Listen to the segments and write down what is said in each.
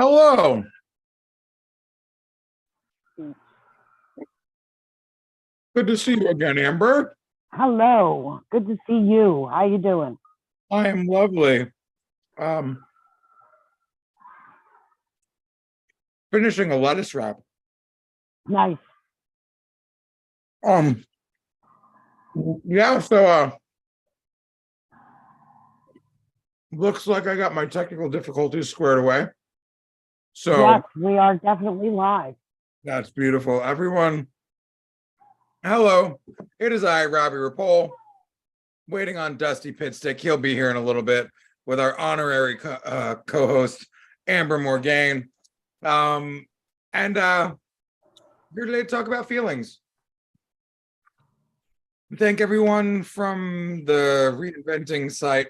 Hello. Good to see you again, Amber. Hello. Good to see you. How you doing? I am lovely. Finishing a lettuce wrap. Nice. Yeah, so looks like I got my technical difficulties squared away. So Yes, we are definitely live. that's beautiful. Everyone, hello. It is I, Robbie Ripoll, waiting on Dustie Pitstick. He'll be here in a little bit with our honorary co-host, Amber Morgaine. And here today to talk about feelings. Thank everyone from the Reinventing site,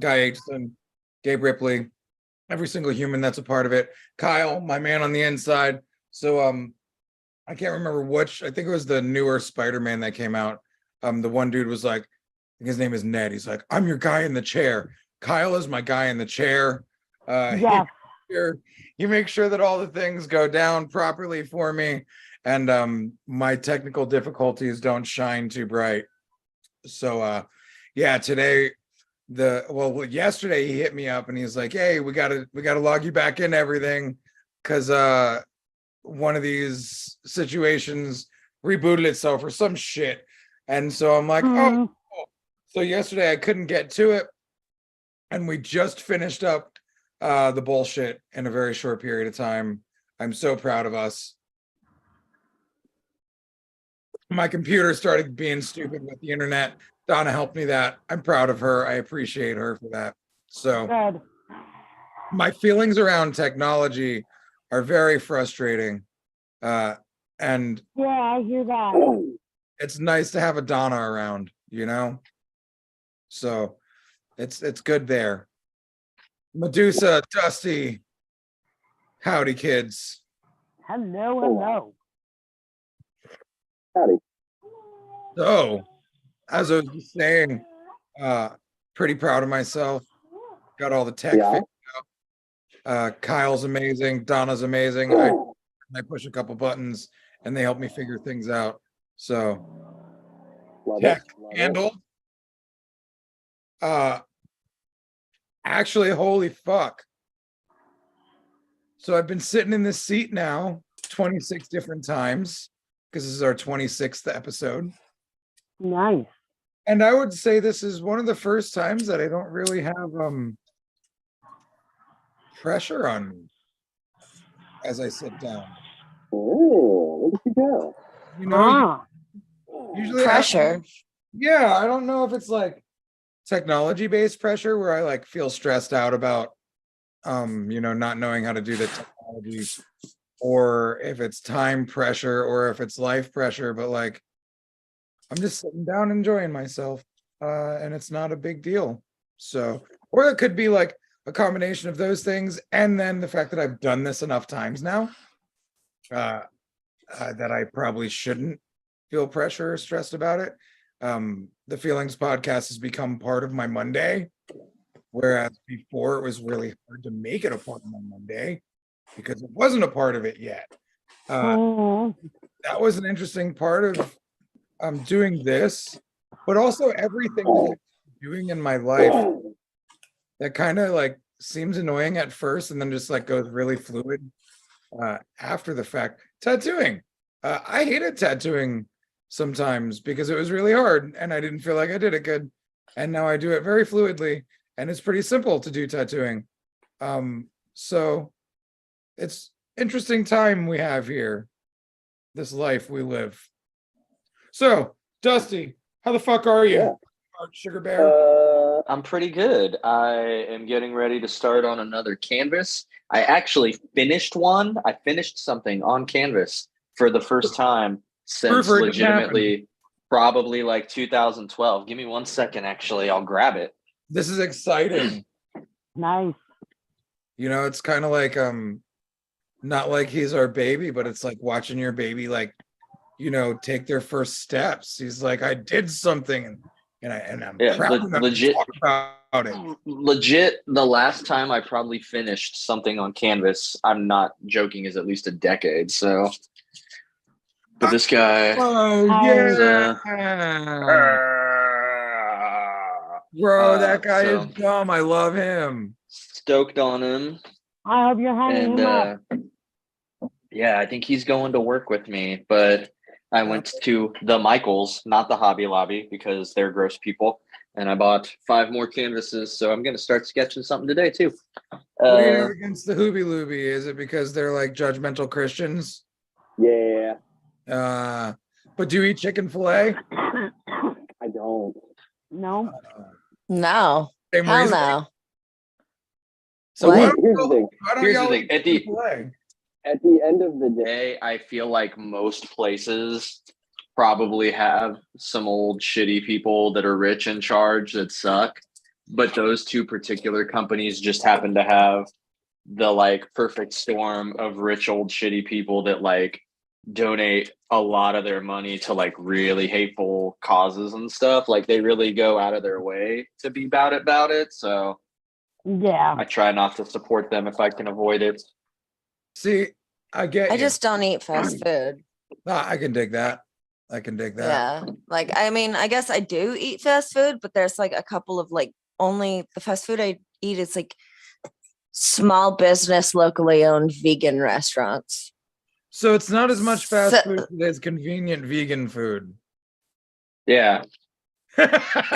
Guy Aitchison, Gabe Ripley, every single human that's a part of it. Kyle, my man on the inside. So I can't remember which, I think it was the newer Spider-Man that came out. The one dude was like, his name is Ned. He's like, I'm your guy in the chair. Kyle is my guy in the chair. Yes. You make sure that all the things go down properly for me, and my technical difficulties don't shine too bright. So yeah, today yesterday he hit me up and he's like, hey, we gotta log you back in everything because one of these situations rebooted itself or some shit. And so I'm like, oh, so yesterday I couldn't get to it, and we just finished up the bullshit in a very short period of time. I'm so proud of us. My computer started being stupid with the internet. Donna helped me that. I'm proud of her. I appreciate her for that. So Good. my feelings around technology are very frustrating. And Yeah, I hear that. it's nice to have a Donna around, you know? So it's good there. Medusa, Dusty, howdy kids. Hello. Howdy. So, as I was just saying, pretty proud of myself. Got all the tech figured out. Kyle's amazing. Donna's amazing. I push a couple buttons and they help me figure things out. So, tech handled. Actually, holy fuck. So I've been sitting in this seat now 26 different times because this is our 26th episode. Nice. And I would say this is one of the first times that I don't really have pressure on me as I sit down. Oh, look at you go. You know, usually pressure. I don't know if it's like technology-based pressure where I like feel stressed out about not knowing how to do the technology, or if it's time pressure, or if it's life pressure, but like I'm just sitting down enjoying myself, and it's not a big deal. So, or it could be like a combination of those things, and then the fact that I've done this enough times now that I probably shouldn't feel pressure or stressed about it. The Feelings podcast has become part of my Monday, whereas before it was really hard to make it a part of my Monday because it wasn't a part of it yet. That was an interesting part of doing this, but also everything that I'm doing in my life that kind of like seems annoying at first and then just like goes really fluid after the fact. Tattooing. I hated tattooing sometimes because it was really hard and I didn't feel like I did it good. And now I do it very fluidly and it's pretty simple to do tattooing. So it's interesting time we have here, this life we live. So, Dusty, how the fuck are you? Yeah. Sugar Bear? I'm pretty good. I am getting ready to start on another canvas. I actually finished one. I finished something on canvas for the first time since legitimately probably like 2012. Give me 1 second, actually. I'll grab it. This is exciting. Nice. You know, it's kind of like not like he's our baby, but it's like watching your baby like, take their first steps. He's like, I did something, and and I'm Yeah, proud enough legit. to talk about it. Legit, the last time I probably finished something on canvas, I'm not joking, is at least a decade. So, but this guy, Oh is, yeah, bro, that guy so is dumb. I love him. stoked on him, I hope you're hanging and him up. yeah, I think he's going to work with me. But I went to the Michaels, not the Hobby Lobby, because they're gross people. And I bought 5 more canvases, so I'm gonna start sketching something today too. What do you have against the Hooby Looby? Is it because they're like judgmental Christians? Yeah, But do you eat chicken fillet? I don't. No. No. Same Hell reason? no. So What? Here's the thing. why don't Here's the y'all thing. eat At the- chicken fillet? At the end of the day, Today, I feel like most places probably have some old shitty people that are rich in charge that suck. But those 2 particular companies just happen to have the like perfect storm of rich old shitty people that like donate a lot of their money to like really hateful causes and stuff. Like they really go out of their way to be about it. So Yeah. I try not to support them if I can avoid it. See, I get I you. just don't eat fast food. I can dig that. I can dig that. Yeah. Like, I mean, I guess I do eat fast food, but there's like a couple of like only the fast food I eat is like small business, locally owned vegan restaurants. So it's not as much fast So- food as convenient vegan food. Yeah.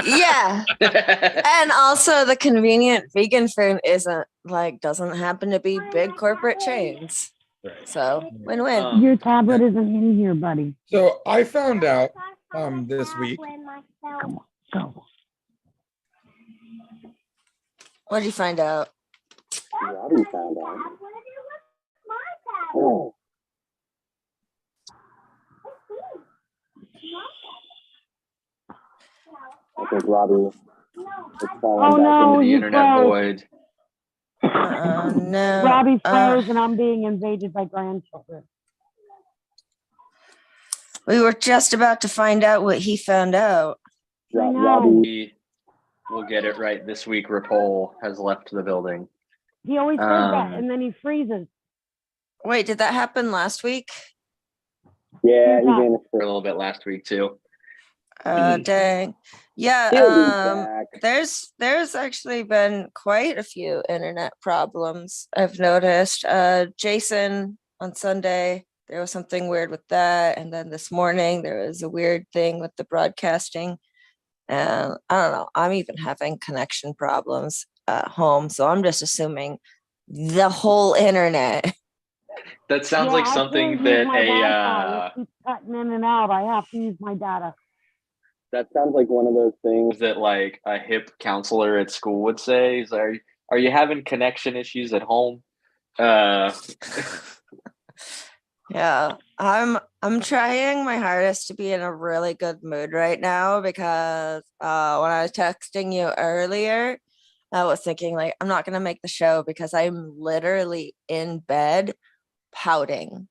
Yeah. And also the convenient vegan food doesn't happen to be big corporate chains. Right. So win-win. Your tablet isn't in here, buddy. So I found out this week. Come on, go. What did you find out? Robbie found out. Oh, I think Robbie is falling Oh, back no. into The you internet froze. void. No. Robbie froze and I'm being invaded by grandchildren. We were just about to find out what he found out. the. I know. Robbie, We'll get it right this week. Ripoll has left the building. He always says that Um, and then he freezes. Wait, did that happen last week? yeah, he Yeah. vanished For a for little bit last week too. Dang. Yeah, He'll be back. there's actually been quite a few internet problems I've noticed. Jason on Sunday, there was something weird with that, and then this morning there was a weird thing with the broadcasting. And I don't know, I'm even having connection problems at home, so I'm just assuming the whole internet. That sounds Yeah, like I something can't use that my Wi-Fi. a It keeps cutting in and out. I have to use my data. That sounds like one of those things. that like a hip counselor at school would say. Is, are you having connection issues at home? Yeah, I'm trying my hardest to be in a really good mood right now because when I was texting you earlier, I was thinking like I'm not gonna make the show because I'm literally in bed pouting.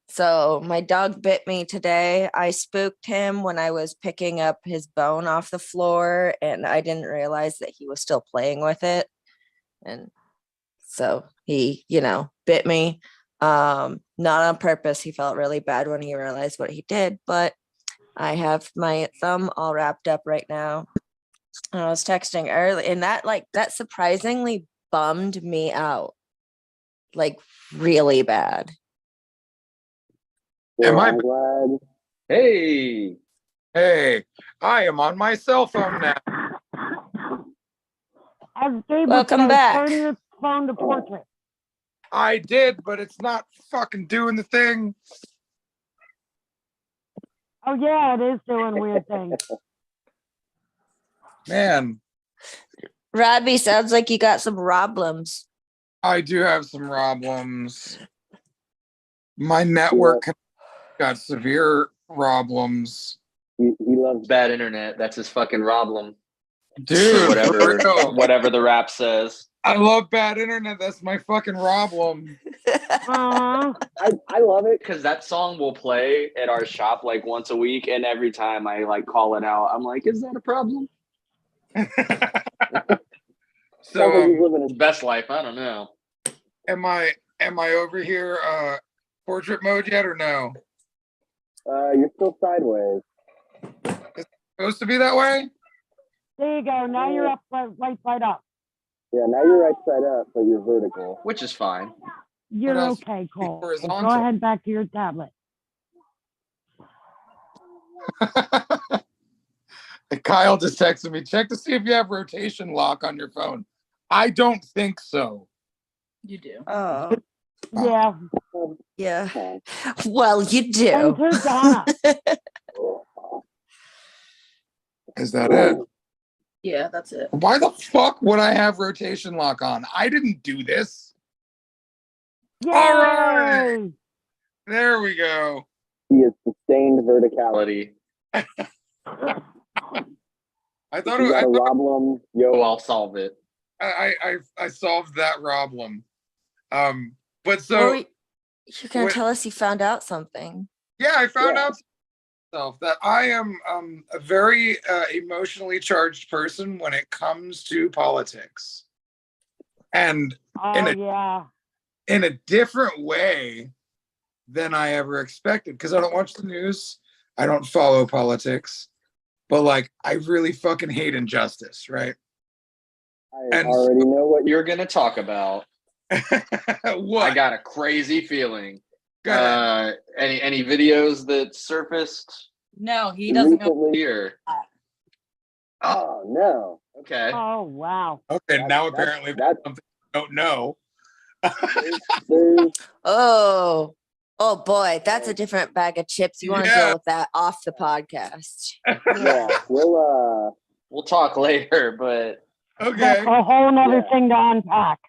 So my dog bit me today. I spooked him when I was picking up his bone off the floor and I didn't realize that he was still playing with it. And so he, bit me. Not on purpose. He felt really bad when he realized what he did, but I have my thumb all wrapped up right now. And I was texting early and that surprisingly bummed me out. Like really bad. Well, Am I- I'm glad. Hey, Hey, I am on my cell phone now. As Gabe Welcome says, back. turn your phone to portrait. I did, but it's not fucking doing the thing. Oh yeah, it is doing weird things. Man, Robbie, sounds like you got some problems. I do have some problems. My network got severe problems. He loves bad internet. That's his fucking problem. Dude, for real. Whatever the rap says. I love bad internet. That's my fucking problem. Uh-huh. I love it. Because that song will play at our shop like once a week, and every time I like call it out, I'm like, "Is that a problem?" So Sounds like he's living his Best life. I don't know. am I over here portrait mode yet or no? You're still sideways. Supposed to be that way? There you go. Now you're up right side up. Yeah, now you're right side up, but you're vertical. Which is fine. You're else? okay, Cole. Go Horizontal. ahead back to your tablet. Kyle just texted me, check to see if you have rotation lock on your phone. I don't think so. You do. Oh, Yeah. yeah. Okay. Well, you And do. to Donna. Is that it? Yeah, that's it. Why the fuck would I have rotation lock on? I didn't do this. Yay! All right. There we go. He is sustained verticality. Quality. I thought You got a problem, Oh, yo. I'll solve it. I solved that problem. But Well, so you're gonna what- tell us you found out something. yeah, I found Yeah. out myself that I am a very emotionally charged person when it comes to politics, and Oh, yeah. in a different way than I ever expected. Because I don't watch the news, I don't follow politics, but like I really fucking hate injustice, right? I And already know what you're. You're gonna talk about. What? I got a crazy feeling. Go ahead. Any videos that surfaced No, he doesn't know. recently. here? Oh no. Okay. Oh, wow. Okay, now That's- apparently that's- something I don't know. There's Oh, oh boy, that's a different bag of chips. You want to Yeah. deal with that off the podcast. yeah. We'll talk later, but Okay. That's a whole nother Yeah. thing to unpack.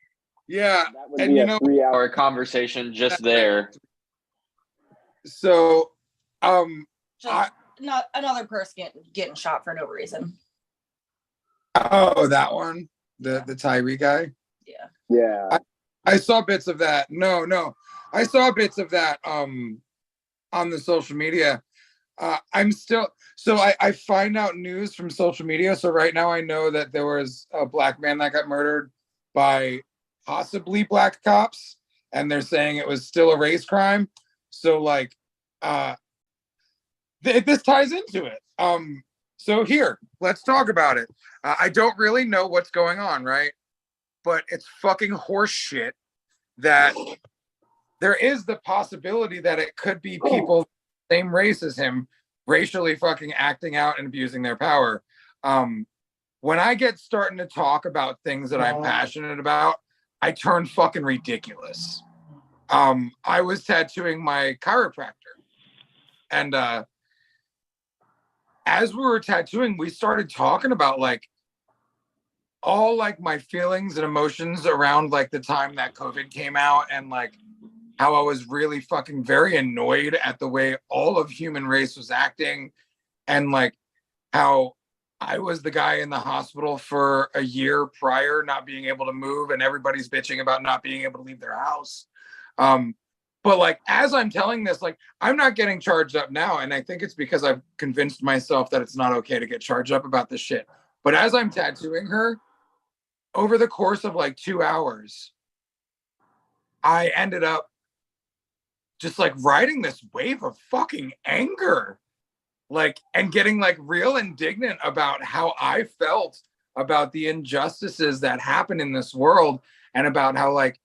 Yeah. That would And be you a know- 3 hour. our conversation just there. So, Just not another person getting shot for no reason. oh, that one, the Tyree guy. Yeah. Yeah. I saw bits of that. No, I saw bits of that on the social media. I'm still so I find out news from social media. So right now I know that there was a black man that got murdered by possibly black cops, and they're saying it was still a race crime. So like this ties into it. So here, let's talk about it. I don't really know what's going on, right? But it's fucking horse shit that there is the possibility that it could be people same race as him racially fucking acting out and abusing their power. When I get starting to talk about things that I'm passionate about, I turn fucking ridiculous. I was tattooing my chiropractor, and as we were tattooing, we started talking about like all like my feelings and emotions around like the time that COVID came out, and like how I was really fucking very annoyed at the way all of human race was acting, and like how I was the guy in the hospital for a year prior, not being able to move, and everybody's bitching about not being able to leave their house. But like as I'm telling this, like I'm not getting charged up now, and I think it's because I've convinced myself that it's not okay to get charged up about this shit. But as I'm tattooing her, over the course of like 2 hours, I ended up just like riding this wave of fucking anger, like, and getting like real indignant about how I felt about the injustices that happen in this world, and about how like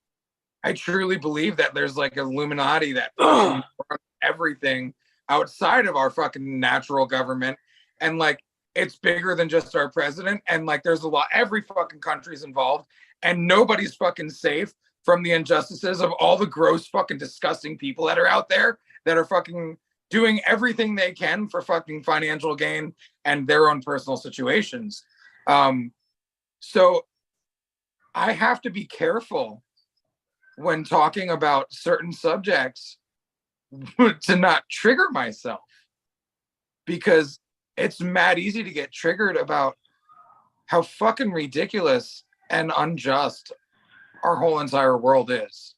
I truly believe that there's like Illuminati that fucking runs everything outside of our fucking natural government, and like it's bigger than just our president, and like there's a lot, every fucking country's involved, and nobody's fucking safe from the injustices of all the gross fucking disgusting people that are out there that are fucking doing everything they can for fucking financial gain and their own personal situations. So I have to be careful when talking about certain subjects to not trigger myself, because it's mad easy to get triggered about how fucking ridiculous and unjust our whole entire world is,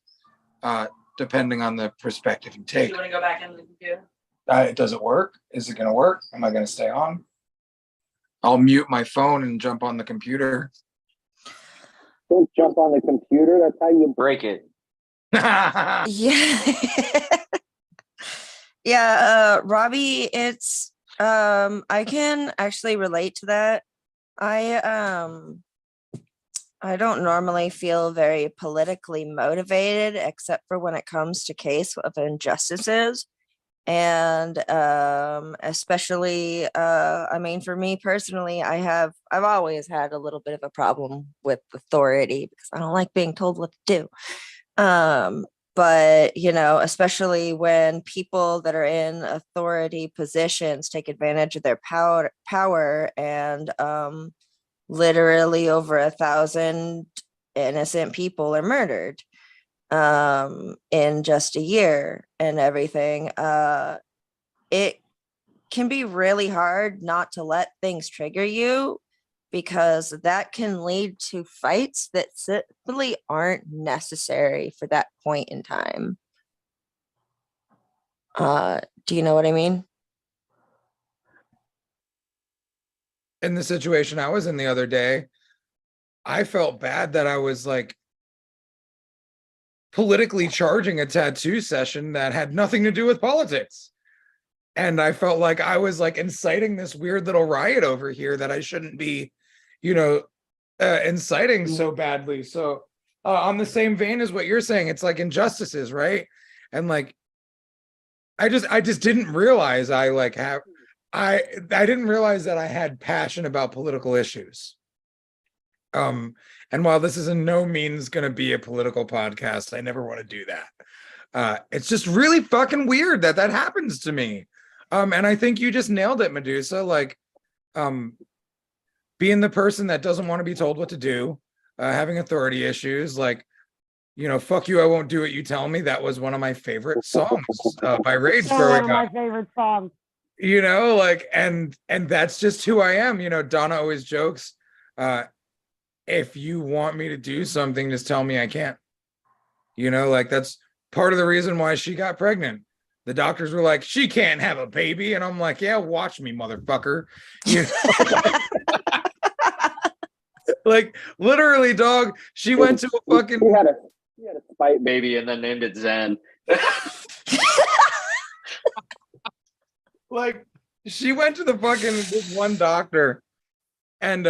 depending on the perspective you take. You want to go back into the computer? Does it work? Is it going to work? Am I going to stay on? I'll mute my phone and jump on the computer. Don't jump on the computer. That's how you Break it. Yeah. Robbie, it's I can actually relate to that. I don't normally feel very politically motivated except for when it comes to case of injustices. And especially I mean, for me personally, I've always had a little bit of a problem with authority because I don't like being told what to do. But you know, especially when people that are in authority positions take advantage of their power and literally over 1,000 innocent people are murdered in just a year and everything. It can be really hard not to let things trigger you because that can lead to fights that simply aren't necessary for that point in time. Do you know what I mean? In the situation I was in the other day, I felt bad that I was like politically charging a tattoo session that had nothing to do with politics. And I felt like I was like inciting this weird little riot over here that I shouldn't be, you know, inciting so badly. So on the same vein as what you're saying, it's like injustices, right? And like, I just didn't realize I didn't realize that I had passion about political issues. And while this is in no means going to be a political podcast, I never want to do that. It's just really fucking weird that that happens to me. And I think you just nailed it, Medusa. Like, being the person that doesn't want to be told what to do, having authority issues, like, you know, fuck you, I won't do what you tell me. That was one of my favorite songs by Rage Still growing one of up. my favorite songs. You know, like, and that's just who I am. You know, Donna always jokes, if you want me to do something, just tell me I can't. You know, like that's part of the reason why she got pregnant. The doctors were like, she can't have a baby. And I'm like, yeah, watch me, motherfucker. You know? Like literally, dog, she went to a fucking He had a spite Baby, and then named it Zen. like she went to the fucking this one doctor and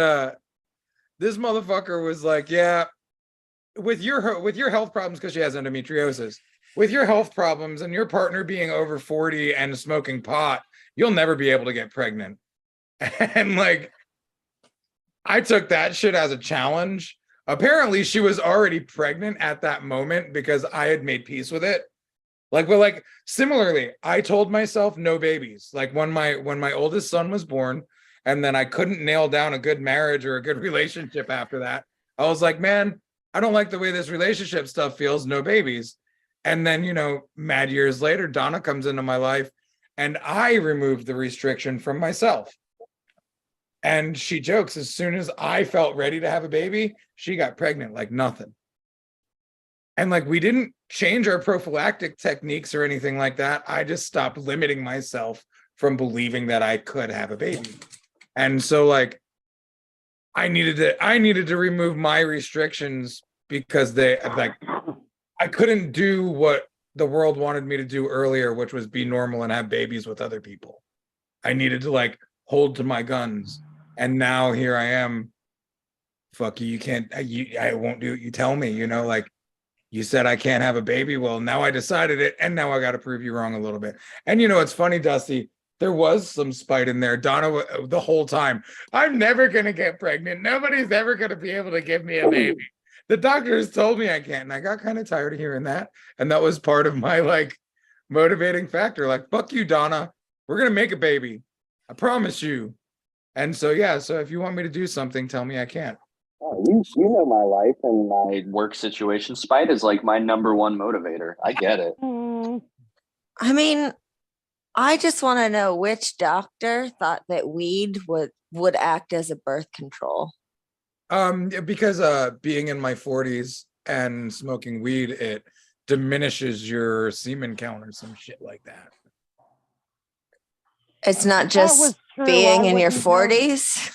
this motherfucker was like, yeah, with your health problems, because she has endometriosis, with your health problems and your partner being over 40 and smoking pot, you'll never be able to get pregnant. And like, I took that shit as a challenge. Apparently she was already pregnant at that moment because I had made peace with it. Like, well, like similarly, I told myself no babies. Like when my oldest son was born, and then I couldn't nail down a good marriage or a good relationship after that, I was like, man, I don't like the way this relationship stuff feels, no babies. And then, you know, mad years later, Donna comes into my life and I removed the restriction from myself. And she jokes, as soon as I felt ready to have a baby, she got pregnant like nothing. And like, we didn't change our prophylactic techniques or anything like that. I just stopped limiting myself from believing that I could have a baby. And so like, I needed to remove my restrictions because they like, I couldn't do what the world wanted me to do earlier, which was be normal and have babies with other people. I needed to like hold to my guns. And now here I am. Fuck you, you can't, I won't do what you tell me, you know, like you said I can't have a baby. Well, now I decided it, and now I got to prove you wrong a little bit. And you know, it's funny, Dusty, there was some spite in there. Donna, the whole time, I'm never going to get pregnant. Nobody's ever going to be able to give me a baby. The doctors told me I can't. And I got kind of tired of hearing that. And that was part of my like motivating factor. Like, fuck you, Donna. We're going to make a baby. I promise you. And so, yeah. So if you want me to do something, tell me I can't. Oh, you know my life and my My work situation. Spite is like my number one motivator. I get it. I mean, I just want to know which doctor thought that weed would act as a birth control. Because being in my 40s and smoking weed, it diminishes your semen count or some shit like that. It's not That just was true. being I in your wouldn't know. 40s.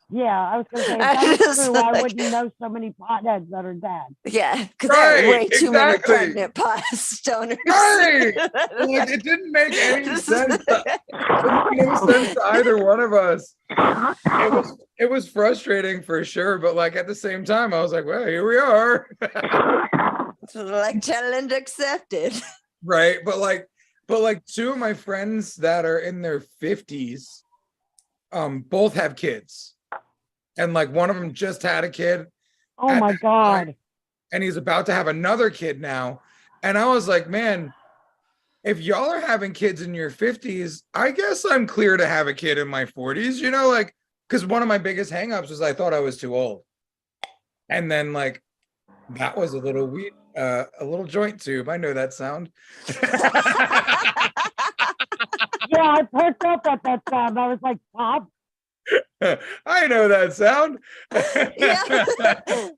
Yeah, I was going to say, if I that was just true, I like- wouldn't know so many potheads that are dead. Yeah, because there are way Right, too many exactly. pregnant pot stoners. Right. Like, it didn't make any sense. It didn't make sense to either one of us. It was frustrating for sure, but like at the same time, I was like, well, here we are. Like challenge accepted. Right. But like two of my friends that are in their 50s, both have kids. And like one of them just had a kid. Oh at my that God. time, and he's about to have another kid now. And I was like, man, if y'all are having kids in your 50s, I guess I'm clear to have a kid in my 40s, you know, like, because one of my biggest hangups was I thought I was too old. And then like that was a little weed, a little joint tube. I know that sound. Yeah, I perked up at that sound. I was like, Pop. I know that sound. Yeah.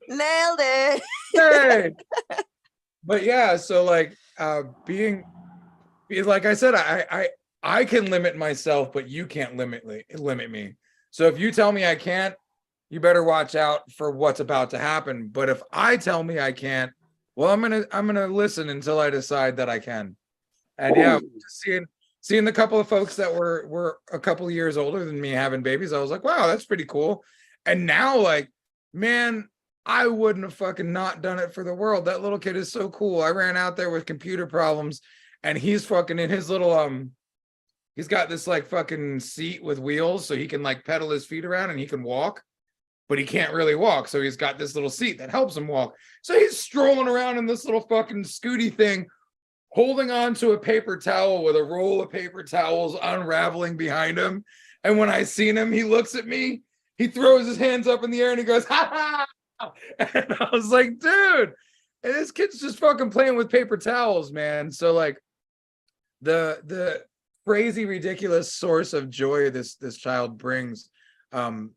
Nailed it. Hey. But yeah, so like being like I said, I can limit myself, but you can't limit me. So if you tell me I can't, you better watch out for what's about to happen. But if I tell me I can't, well, I'm gonna listen until I decide that I can. And yeah, just seeing the couple of folks that were a couple of years older than me having babies, I was like, wow, that's pretty cool. And now, like, man, I wouldn't have fucking not done it for the world. That little kid is so cool. I ran out there with computer problems, and he's fucking in his little he's got this like fucking seat with wheels so he can like pedal his feet around and he can walk, but he can't really walk. So he's got this little seat that helps him walk. So he's strolling around in this little fucking scooty thing, holding on to a paper towel with a roll of paper towels unraveling behind him. And when I seen him, he looks at me, he throws his hands up in the air and he goes, ha ha. And I was like, dude, and this kid's just fucking playing with paper towels, man. So like the crazy, ridiculous source of joy this child brings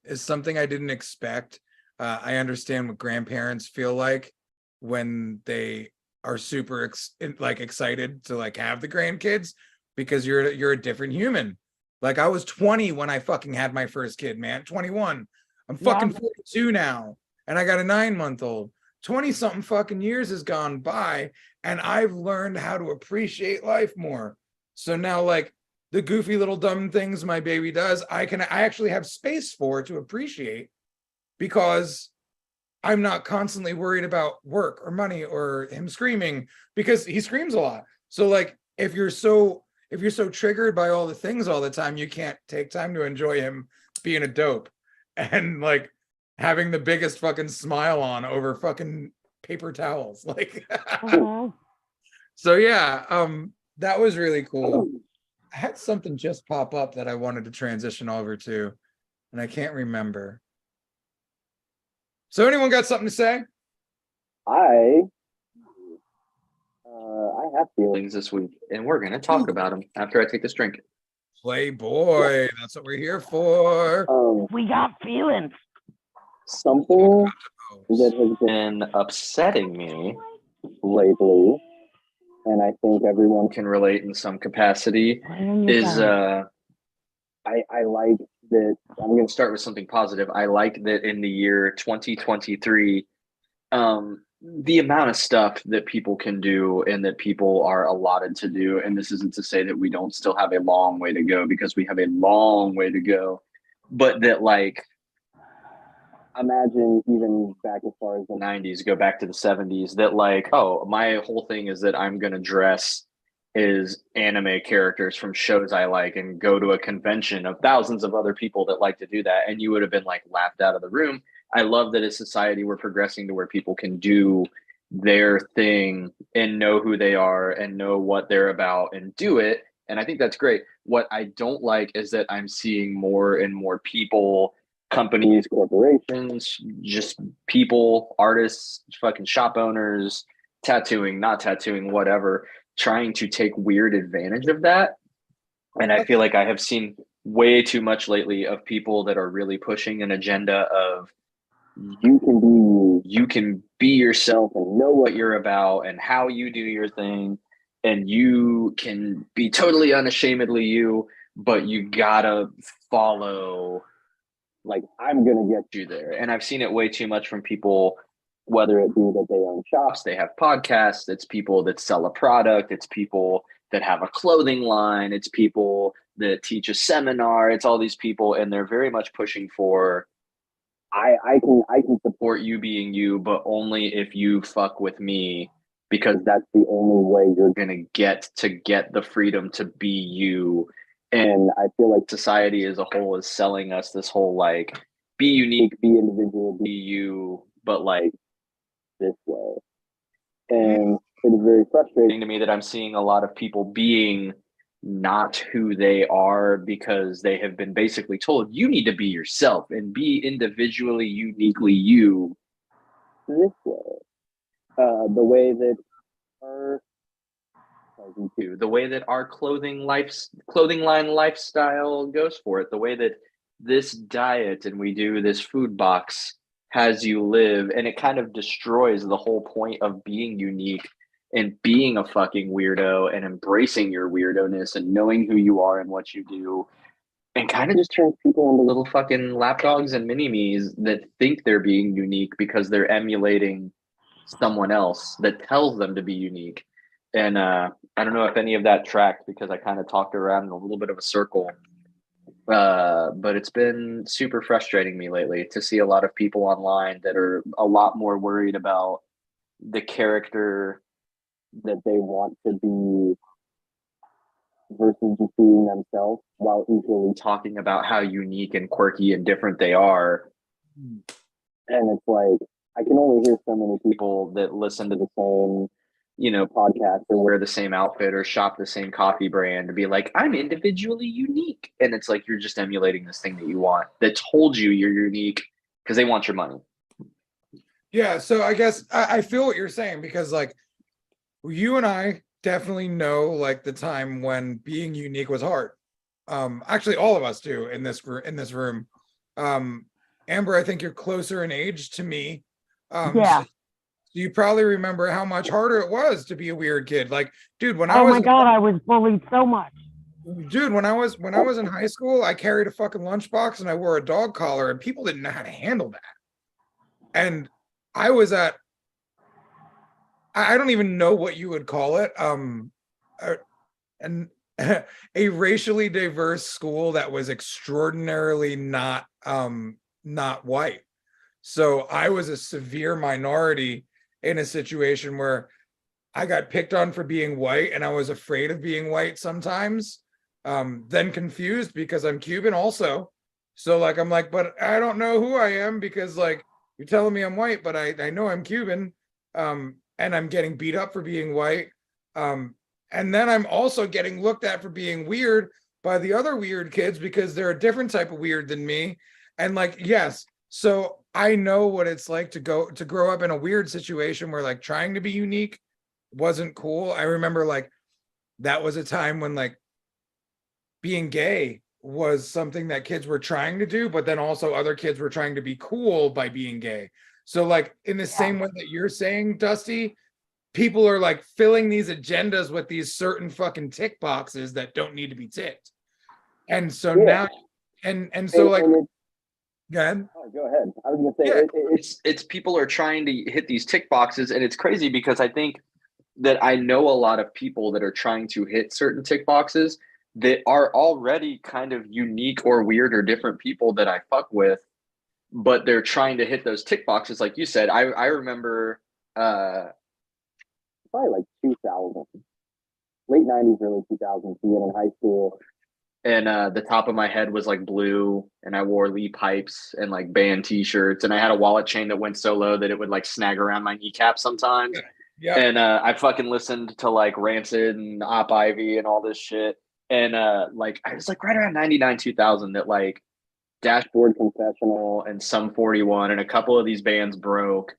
is something I didn't expect. I understand what grandparents feel like when they are super excited to like have the grandkids, because you're a different human. Like I was 20 when I fucking had my first kid, man. 21. I'm fucking 42 now, and I got a 9-month-old. 20 something fucking years has gone by, and I've learned how to appreciate life more. So now, like the goofy little dumb things my baby does, I actually have space for to appreciate, because I'm not constantly worried about work or money or him screaming, because he screams a lot. So like if you're so triggered by all the things all the time, you can't take time to enjoy him being a dope and like having the biggest fucking smile on over fucking paper towels. Like so yeah, that was really cool. I had something just pop up that I wanted to transition over to, and I can't remember. So anyone got something to say? I have feelings. Things this week, and we're gonna talk about them after I take this drink. Playboy, that's what we're here for. We got feelings. Something that has been And upsetting me lately, and I think everyone can relate in some capacity, is I like that. I'm going to start with something positive. I like that in the year 2023, the amount of stuff that people can do and that people are allotted to do. And this isn't to say that we don't still have a long way to go, because we have a long way to go, but that like, imagine even back as far as the 90s, go back to the 70s, that like, oh, my whole thing is that I'm going to dress as anime characters from shows I like and go to a convention of thousands of other people that like to do that. And you would have been like laughed out of the room. I love that as society, we're progressing to where people can do their thing and know who they are and know what they're about and do it. And I think that's great. What I don't like is that I'm seeing more and more people, companies, corporations, just people, artists, fucking shop owners, tattooing, not tattooing, whatever, trying to take weird advantage of that. And I feel like I have seen way too much lately of people that are really pushing an agenda of you can be yourself and know what you're about and how you do your thing, and you can be totally unashamedly you, but you gotta follow, like, I'm gonna get you there. And I've seen it way too much from people, whether it be that they own shops, they have podcasts, it's people that sell a product, it's people that have a clothing line, it's people that teach a seminar, it's all these people, and they're very much pushing for, I can support you being you, but only if you fuck with me, because that's the only way you're gonna get the freedom to be you. And I feel like society as a whole is selling us this whole, like, be unique, be individual, be you, but like this way. And it is very frustrating to me that I'm seeing a lot of people being not who they are, because they have been basically told you need to be yourself and be individually, uniquely you this way. The way that our clothing line lifestyle goes for it, the way that this diet and we do this food box has you live, and it kind of destroys the whole point of being unique and being a fucking weirdo and embracing your weirdoness and knowing who you are and what you do, and kind of just turns people into little fucking lapdogs and mini-me's that think they're being unique because they're emulating someone else that tells them to be unique. And I don't know if any of that tracked, because I kind of talked around in a little bit of a circle. But it's been super frustrating me lately to see a lot of people online that are a lot more worried about the character that they want to be versus just being themselves, while equally talking about how unique and quirky and different they are. And it's like, I can only hear so many people that listen to the same, podcast or wear the same outfit or shop the same coffee brand to be like, I'm individually unique. And it's like, you're just emulating this thing that you want, that told you you're unique because they want your money. Yeah. So I guess I feel what you're saying, because like you and I definitely know like the time when being unique was hard. Actually all of us do in this room. Amber, I think you're closer in age to me. Yeah. So you probably remember how much harder it was to be a weird kid. Like, dude, when Oh my God, I was bullied so much. Dude, when I was in high school, I carried a fucking lunchbox and I wore a dog collar, and people didn't know how to handle that. And I was at, I don't even know what you would call it, and a racially diverse school that was extraordinarily not white. So I was a severe minority in a situation where I got picked on for being white, and I was afraid of being white sometimes, then confused because I'm Cuban also. So like, I'm like, but I don't know who I am, because like, you're telling me I'm white, but I know I'm Cuban, and I'm getting beat up for being white. And then I'm also getting looked at for being weird by the other weird kids because they're a different type of weird than me. And like, yes, so I know what it's like to grow up in a weird situation where like trying to be unique wasn't cool. I remember like that was a time when like being gay was something that kids were trying to do, but then also other kids were trying to be cool by being gay. So like in the same way that you're saying, Dusty, people are like filling these agendas with these certain fucking tick boxes that don't need to be ticked. And so now, and so like, go ahead. Oh, go ahead. I was gonna say it's people are trying to hit these tick boxes, and it's crazy because I think that I know a lot of people that are trying to hit certain tick boxes that are already kind of unique or weird or different people that I fuck with, but they're trying to hit those tick boxes, like you said. I remember probably like 2000, late 90s, early 2000s, being in high school. And the top of my head was like blue, and I wore Lee pipes and like band t-shirts, and I had a wallet chain that went so low that it would like snag around my kneecap sometimes. Yeah. And I fucking listened to like Rancid and Op Ivy and all this shit. And like I was like right around 99, 2000 that like Dashboard Confessional and Sum 41 and a couple of these bands broke.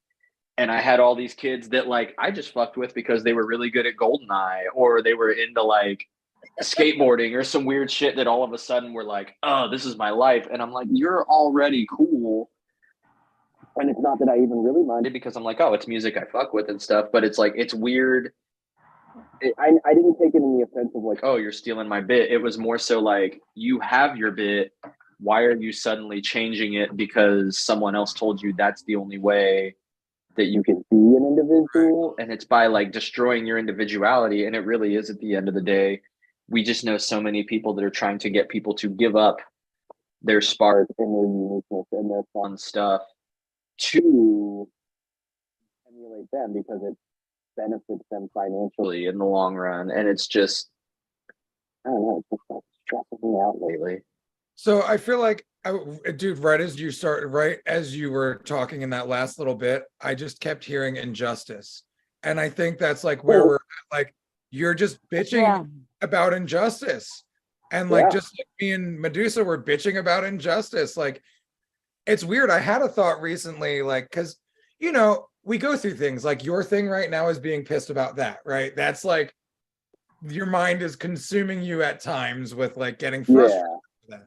And I had all these kids that like I just fucked with because they were really good at Goldeneye, or they were into like skateboarding or some weird shit that all of a sudden were like, oh, this is my life. And I'm like, you're already cool. And it's not that I even really mind. because I'm like, oh, it's music I fuck with and stuff, but it's like, it's weird. I didn't take it in the offense of like, Oh, you're stealing my bit. It was more so like, you have your bit. Why are you suddenly changing it because someone else told you that's the only way that you you can be an individual. and it's by like destroying your individuality. And it really is, at the end of the day, we just know so many people that are trying to get people to give up their spark And their uniqueness and their fun on stuff. to emulate them because it benefits them financially. In the long run. And it's just I don't know, it's just like stressing me out lately. So I feel like, dude, right as you were talking in that last little bit, I just kept hearing injustice. And I think that's like where we're at. Like, you're just bitching about injustice. And like, just like me and Medusa were bitching about injustice. Like, it's weird. I had a thought recently, like, because, you know, we go through things like your thing right now is being pissed about that, right? That's like, your mind is consuming you at times with like getting frustrated with that.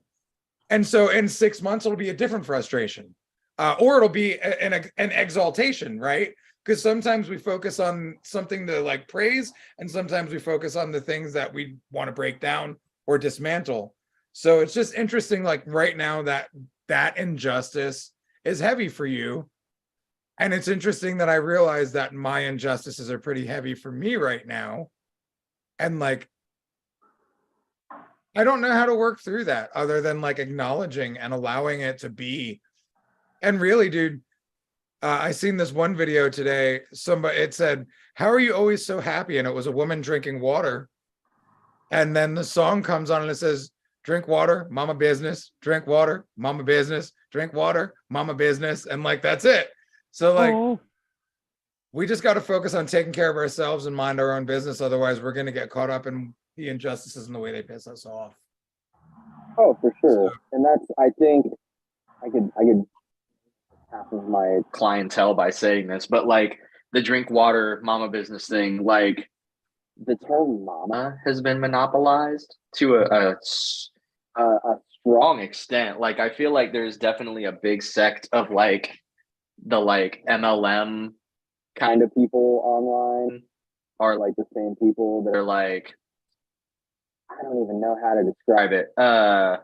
And so in 6 months, it'll be a different frustration, or it'll be an exaltation, right? Because sometimes we focus on something to like praise, and sometimes we focus on the things that we want to break down or dismantle. So it's just interesting, like right now, that injustice is heavy for you. And it's interesting that I realize that my injustices are pretty heavy for me right now. And like, I don't know how to work through that other than like acknowledging and allowing it to be. And really, dude, I seen this one video today. It said, "How are you always so happy?" And it was a woman drinking water. And then the song comes on and it says, "Drink water, mama business, drink water, mama business, drink water, mama business." And like, that's it. So like, we just got to focus on taking care of ourselves and mind our own business. Otherwise, we're going to get caught up in the injustices and the way they piss us off. Oh, for sure. And that's, I think I could half of my clientele by saying this, but like the drink water mama business thing, like the term mama has been monopolized to a strong extent. Like, I feel like there's definitely a big sect of like the like MLM kind of people online are like the same people that are like, I don't even know how to describe it. The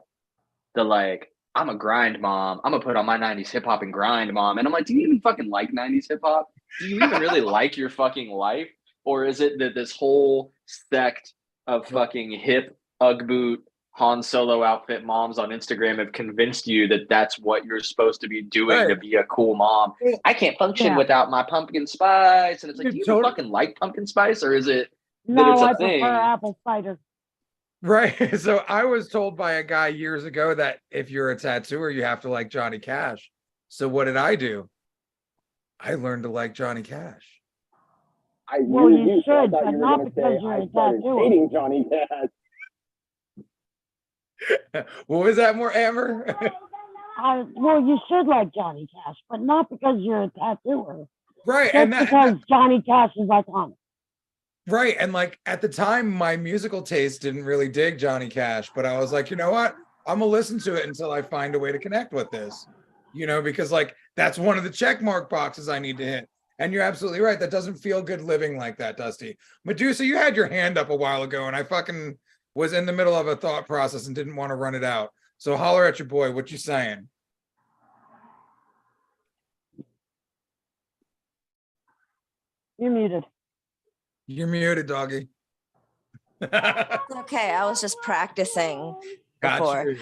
like, I'm a grind mom. I'm gonna put on my 90s hip hop and grind mom. And I'm like, do you even fucking like 90s hip hop? Do you even really like your fucking life? Or is it that this whole sect of fucking hip Ugg boot Han Solo outfit moms on Instagram have convinced you that that's what you're supposed to be doing to be a cool mom? I can't function without my pumpkin spice. And it's like, do you even fucking like pumpkin spice? Or is it that it's a thing? Prefer apple cider. Right. So I was told by a guy years ago that if you're a tattooer, you have to like Johnny Cash. So what did I do? I learned to like Johnny Cash. Well, you should, but not because you're a tattooer. Hating Johnny Cash. What was that, more Amber? Well, you should like Johnny Cash, but not because you're a tattooer. Right. Just because Johnny Cash is iconic. Right. And like at the time, my musical taste didn't really dig Johnny Cash, but I was like, you know what? I'm gonna listen to it until I find a way to connect with this, you know, because like that's one of the check mark boxes I need to hit. And you're absolutely right. That doesn't feel good living like that, Dusty. Medusa, you had your hand up a while ago, and I fucking was in the middle of a thought process and didn't want to run it out. So holler at your boy. What you saying? You're muted. You're muted, doggy. Okay, I was just practicing before.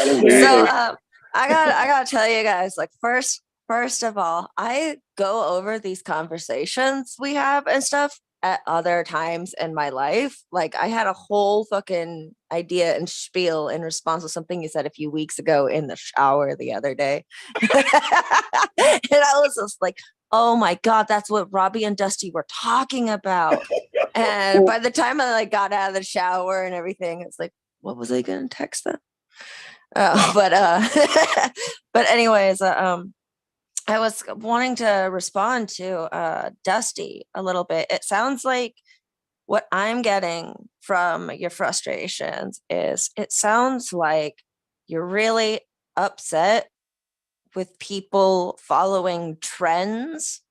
So I gotta tell you guys, like first of all, I go over these conversations we have and stuff at other times in my life. Like I had a whole fucking idea and spiel in response to something you said a few weeks ago in the shower the other day. And I was just like, oh my God, that's what Robbie and Dusty were talking about. And by the time I like got out of the shower and everything, it's like, what was I gonna text them? But anyways, I was wanting to respond to Dusty a little bit. It sounds like what I'm getting from your frustrations is it sounds like you're really upset with people following trends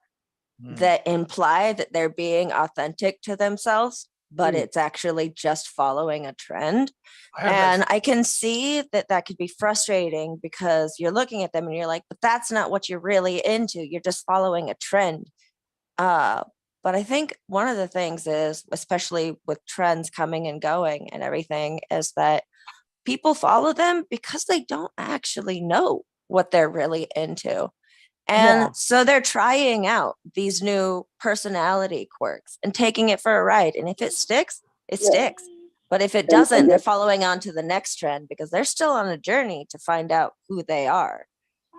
that imply that they're being authentic to themselves, but it's actually just following a trend. And I can see that that could be frustrating because you're looking at them and you're like, but that's not what you're really into. You're just following a trend. But I think one of the things is, especially with trends coming and going and everything, is that people follow them because they don't actually know what they're really into. And so they're trying out these new personality quirks and taking it for a ride. And if it sticks, it sticks. But if it doesn't, they're following on to the next trend because they're still on a journey to find out who they are.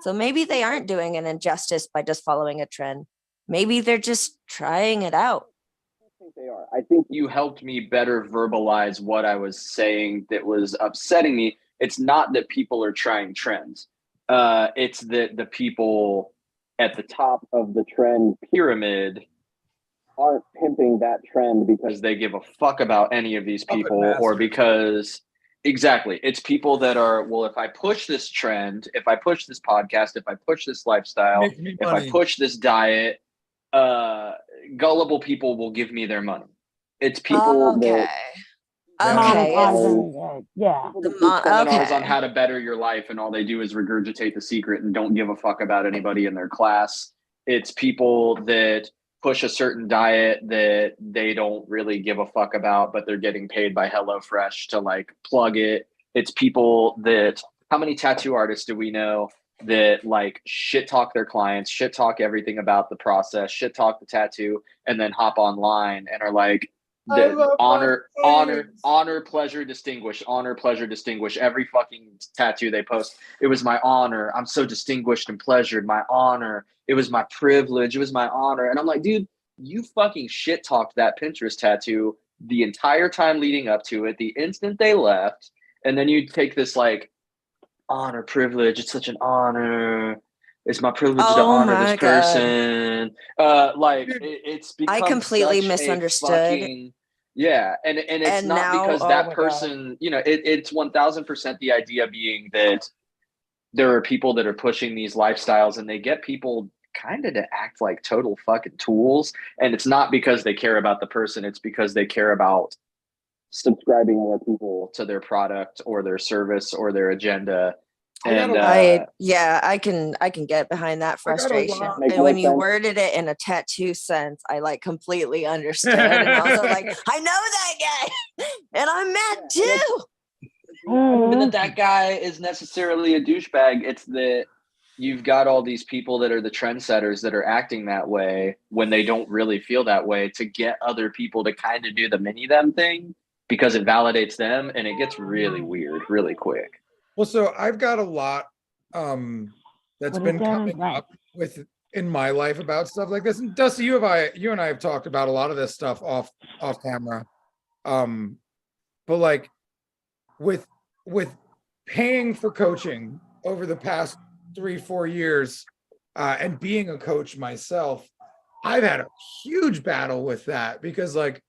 So maybe they aren't doing an injustice by just following a trend. Maybe they're just trying it out. I think they are. I think You helped me better verbalize what I was saying that was upsetting me. It's not that people are trying trends. It's that the people at the top of the trend pyramid aren't pimping that trend because they give a fuck about any of these Puppet people, or masters. because exactly, it's people that are, well, if I push this trend, if I push this podcast, if I push this lifestyle, Make me if money. I push this diet, gullible people will give me their money. It's people Okay. that Okay. monetizing it. Yeah. people The that do seminars on okay. how to better your life, and all they do is regurgitate the secret and don't give a fuck about anybody in their class. It's people that push a certain diet that they don't really give a fuck about, but they're getting paid by HelloFresh to like plug it. It's people that, how many tattoo artists do we know that like shit talk their clients, shit talk everything about the process, shit talk the tattoo, and then hop online and are like, I love my honor, pleasure, distinguish every fucking tattoo they post. It was my honor. I'm so distinguished and pleasured. My honor. It was my privilege. It was my honor. And I'm like, dude, you fucking shit talked that Pinterest tattoo the entire time leading up to it, the instant they left. And then you take this like honor, privilege. It's such an honor. It's my privilege to Oh honor my this God. person. Like Dude, it's become I completely such a misunderstood. fucking, yeah, and it's And not now, because oh that my person, you know, it's 1000% the idea being that there are people that are pushing these lifestyles and they get people kind of to act like total fucking tools. And it's not because they care about the person, it's because they care about subscribing more people. to their product or their service or their agenda. I got And I can get behind that I got a frustration. lot- Make And more when you sense. worded it in a tattoo sense, I like completely understood. And I was like, I know that guy, and I'm mad too. even that guy is necessarily a douchebag. It's that you've got all these people that are the trendsetters that are acting that way when they don't really feel that way, to get other people to kind of do the mini them thing because it validates them, and it gets really weird really quick. Well, so I've got a lot that's What been is that? coming Right. up with in my life about stuff like this. And Dusty, you and I have talked about a lot of this stuff off camera. But like with paying for coaching over the past 3-4 years, and being a coach myself, I've had a huge battle with that because like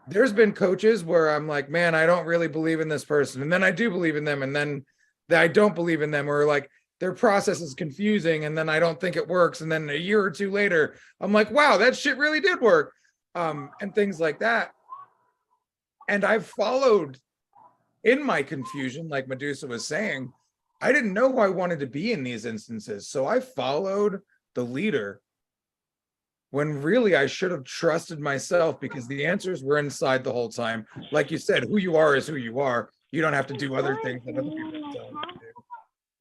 there's been coaches where I'm like, man, I don't really believe in this person. And then I do believe in them. And then I don't believe in them, or like their process is confusing. And then I don't think it works. And then a year or two later, I'm like, wow, that shit really did work. And things like that. And I've followed in my confusion, like Medusa was saying, I didn't know who I wanted to be in these instances. So I followed the leader when really I should have trusted myself, because the answers were inside the whole time. Like you said, who you are is who you are. You don't have to do other things that other people tell you to do.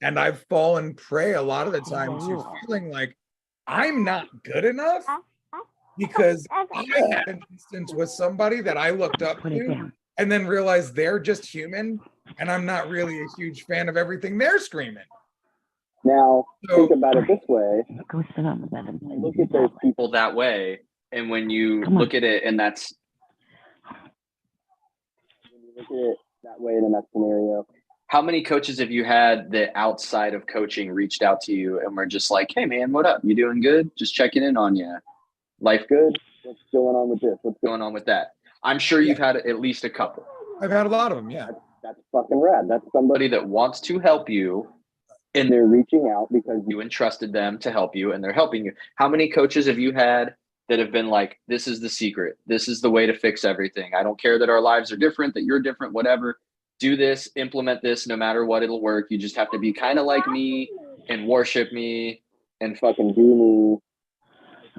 And I've fallen prey a lot of the time to feeling like I'm not good enough because I had an instance with somebody that I looked up to and then realized they're just human and I'm not really a huge fan of everything they're screaming. Now, So- think about it this way. Go sit on the bed and play. Look at those people. That way, and when you Come on. look at it, and that's When you look at it that way in that scenario, how many coaches have you had that outside of coaching reached out to you and were just like, hey man, what up? You doing good? Just checking in on you. Life good? what's going on with this? What's Going on with that? I'm sure you've had at least a couple. I've had a lot of them, yeah. That's fucking rad. That's somebody. Somebody that wants to help you And they're reaching out because you entrusted them to help you and they're helping you. How many coaches have you had that have been like, this is the secret, this is the way to fix everything, I don't care that our lives are different, that you're different, whatever, do this, implement this, no matter what, it'll work, you just have to be kind of like me and worship me and fucking do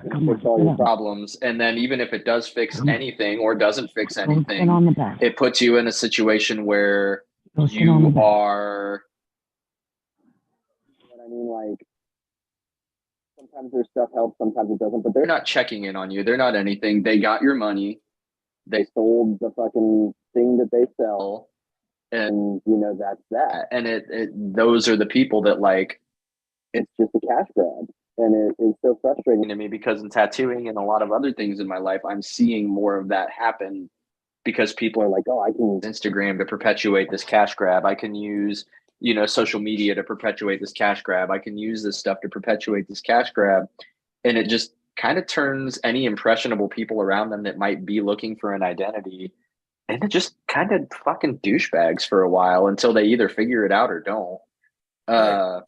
me, fix all your problems. problems. And then even if it does fix anything or doesn't fix Don't sit anything, on the back. it puts you in a situation where Don't sit on the you back. are, What I mean, like, sometimes their stuff helps, sometimes it doesn't, but they're they're not checking in on you, they're not anything, they got your money, they sold the fucking thing that they sell, all, and and that's that. and those are the people that like It's just a cash grab, and it is so frustrating. to me, because in tattooing and a lot of other things in my life, I'm seeing more of that happen because people People are like, oh, I can use Instagram to perpetuate this cash grab. I can use, social media to perpetuate this cash grab. I can use this stuff to perpetuate this cash grab. And it just kind of turns any impressionable people around them that might be looking for an identity into just kind of fucking douchebags for a while until they either figure it out or don't. and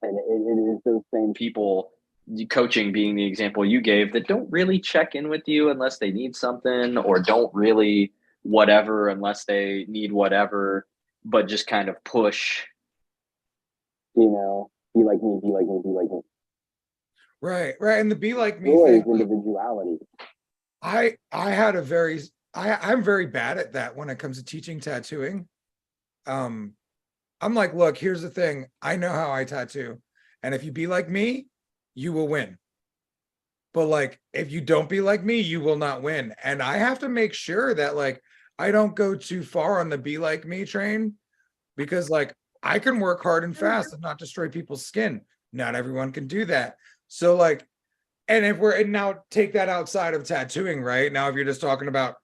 it is those same People, coaching being the example you gave, that don't really check in with you unless they need something, or don't really whatever unless they need whatever, but just kind of push. be like me, be like me, be like me. Right. And the be like me Joy thing, is individuality. I'm very bad at that when it comes to teaching tattooing. I'm like, look, here's the thing. I know how I tattoo. And if you be like me, you will win. But like, if you don't be like me, you will not win. And I have to make sure that like, I don't go too far on the be like me train, because like, I can work hard and fast and not destroy people's skin. Not everyone can do that. So like, and now take that outside of tattooing, right? Now, if you're just talking about,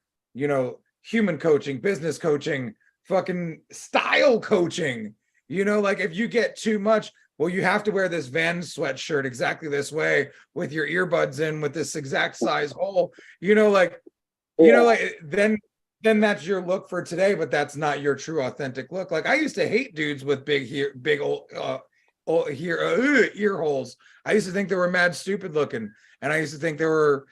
human coaching, business coaching, fucking style coaching, like if you get too much, well, you have to wear this Vans sweatshirt exactly this way with your earbuds in with this exact size hole, like then that's your look for today, but that's not your true authentic look. Like I used to hate dudes with big old ear holes. I used to think they were mad stupid looking, and I used to think they were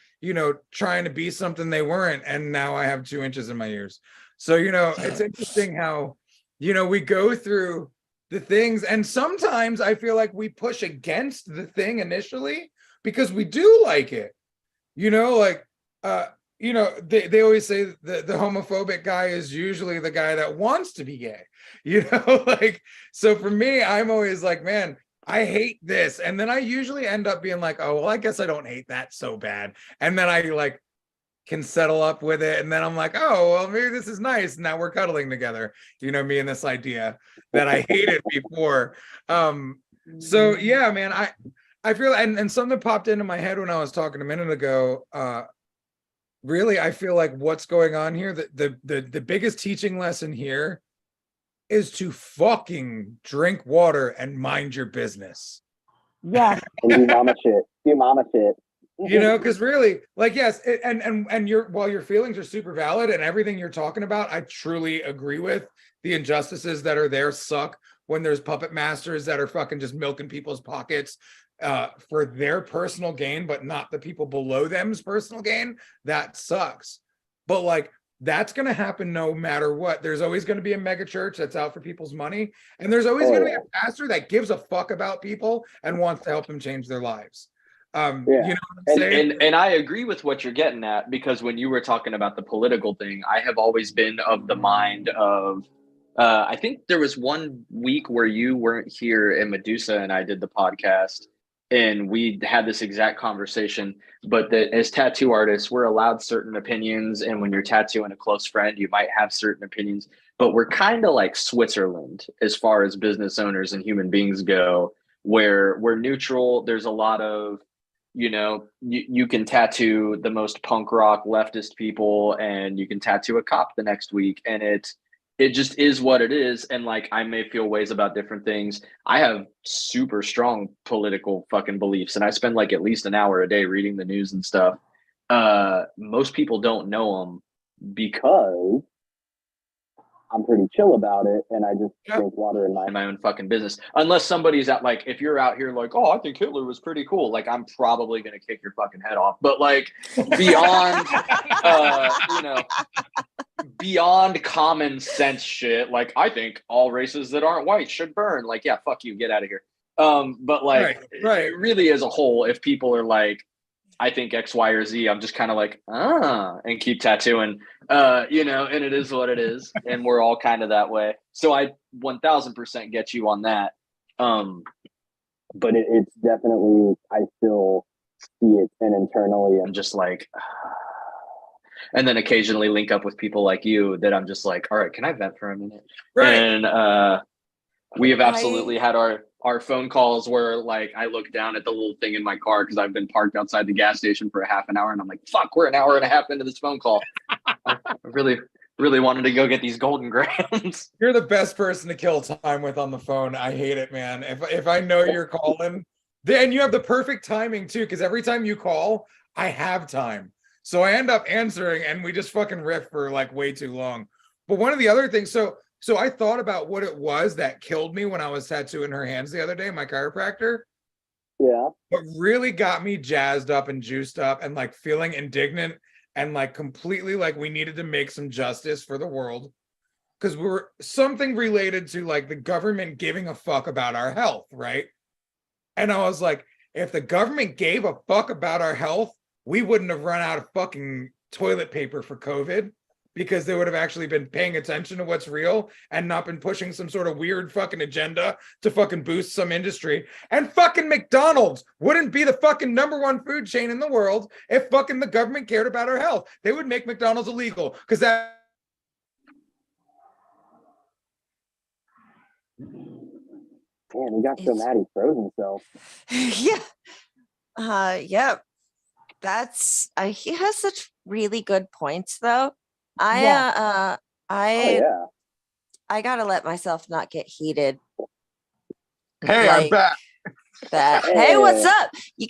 trying to be something they weren't, and now I have 2 inches in my ears. So it's interesting how we go through the things, and sometimes I feel like we push against the thing initially because we do like it, they always say the homophobic guy is usually the guy that wants to be gay, like, so for me, I'm always like, man, I hate this. And then I usually end up being like, oh, well, I guess I don't hate that so bad. And then I like can settle up with it. And then I'm like, oh, well, maybe this is nice. Now we're cuddling together, me and this idea that I hated before. So yeah, man, I feel, and something popped into my head when I was talking a minute ago. Really, I feel like what's going on here, the biggest teaching lesson here is to fucking drink water and mind your business. Yeah. And do mama shit. Do mama shit. Because really, like, yes, and while your feelings are super valid and everything you're talking about, I truly agree with. The injustices that are there suck when there's puppet masters that are fucking just milking people's pockets for their personal gain, but not the people below them's personal gain. That sucks. But like, that's going to happen no matter what. There's always going to be a mega church that's out for people's money. And there's always going to be a pastor that gives a fuck about people and wants to help them change their lives. You know what I'm saying? And I agree with what you're getting at, because when you were talking about the political thing, I have always been of the mind of, I think there was one week where you weren't here and Medusa and I did the podcast, and we had this exact conversation, but that as tattoo artists, we're allowed certain opinions. And when you're tattooing a close friend, you might have certain opinions, but we're kind of like Switzerland as far as business owners and human beings go, where we're neutral. There's a lot of, you can tattoo the most punk rock leftist people and you can tattoo a cop the next week. And it just is what it is. And like, I may feel ways about different things. I have super strong political fucking beliefs, and I spend like at least an hour a day reading the news and stuff. Most people don't know them because I'm pretty chill about it, and I just Yeah. drink water in my own fucking business. Unless somebody's at like, if you're out here like, oh, I think Hitler was pretty cool. Like, I'm probably gonna kick your fucking head off. But like, beyond, beyond common sense shit, like I think all races that aren't white should burn. Like, yeah, fuck you, get out of here. But like, Right. really as a whole, if people are like, I think X, Y, or Z, I'm just kind of like, and keep tattooing, and it is what it is. And we're all kind of that way. So I 1000% get you on that. But it's definitely, I still see it, and internally I'm just like, and then occasionally link up with people like you that I'm just like, all right, can I vent for a minute? Right. And we have absolutely had our phone calls where like I look down at the little thing in my car because I've been parked outside the gas station for a half an hour, and I'm like, fuck, we're an hour and a half into this phone call. I really wanted to go get these golden grams. You're the best person to kill time with on the phone. I hate it, man. If I know you're calling, then you have the perfect timing too, because every time you call, I have time. So I end up answering and we just fucking riff for like way too long. But one of the other things, so I thought about what it was that killed me when I was tattooing her hands the other day, my chiropractor. yeah. What really got me jazzed up and juiced up and like feeling indignant and like completely like we needed to make some justice for the world, because we were something related to like the government giving a fuck about our health, right? And I was like, if the government gave a fuck about our health, we wouldn't have run out of fucking toilet paper for COVID, because they would have actually been paying attention to what's real and not been pushing some sort of weird fucking agenda to fucking boost some industry. And fucking McDonald's wouldn't be the fucking #1 food chain in the world if fucking the government cared about our health. They would make McDonald's illegal because that. Man, he got so mad he froze himself. Yeah. That's he has such really good points though. Yeah. I gotta let myself not get heated. Hey, I'm back. That. Hey, what's up? You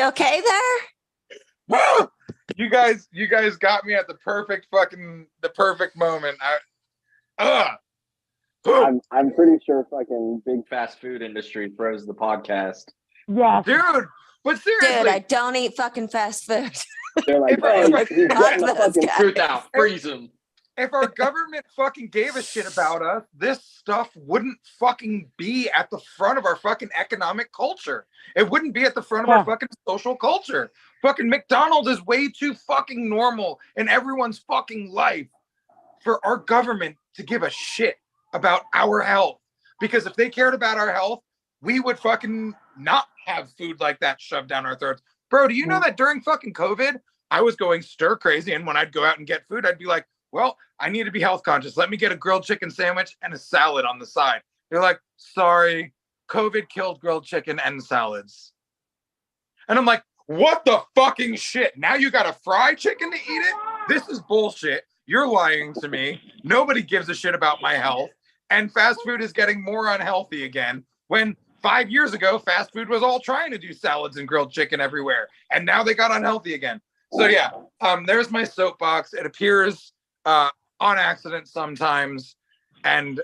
okay there? You guys got me at the perfect moment. I'm pretty sure fucking big Fast food industry froze the podcast. Yes. Dude, but seriously, Dude, I don't eat fucking fast food. they're like, If- he's getting the Fuck this fucking guy. Truth out, freeze them. if our government fucking gave a shit about us, this stuff wouldn't fucking be at the front of our fucking economic culture. It wouldn't be at the front of our fucking social culture. Fucking McDonald's is way too fucking normal in everyone's fucking life for our government to give a shit about our health. Because if they cared about our health, we would fucking not have food like that shoved down our throats. Bro, do you know that during fucking COVID, I was going stir crazy, and when I'd go out and get food, I'd be like, well, I need to be health conscious. Let me get a grilled chicken sandwich and a salad on the side. They're like, sorry, COVID killed grilled chicken and salads. And I'm like, what the fucking shit? Now you got a fried chicken to eat it? This is bullshit. You're lying to me. Nobody gives a shit about my health. And fast food is getting more unhealthy again, when 5 years ago, fast food was all trying to do salads and grilled chicken everywhere. And now they got unhealthy again. So yeah, there's my soapbox. It appears on accident sometimes. And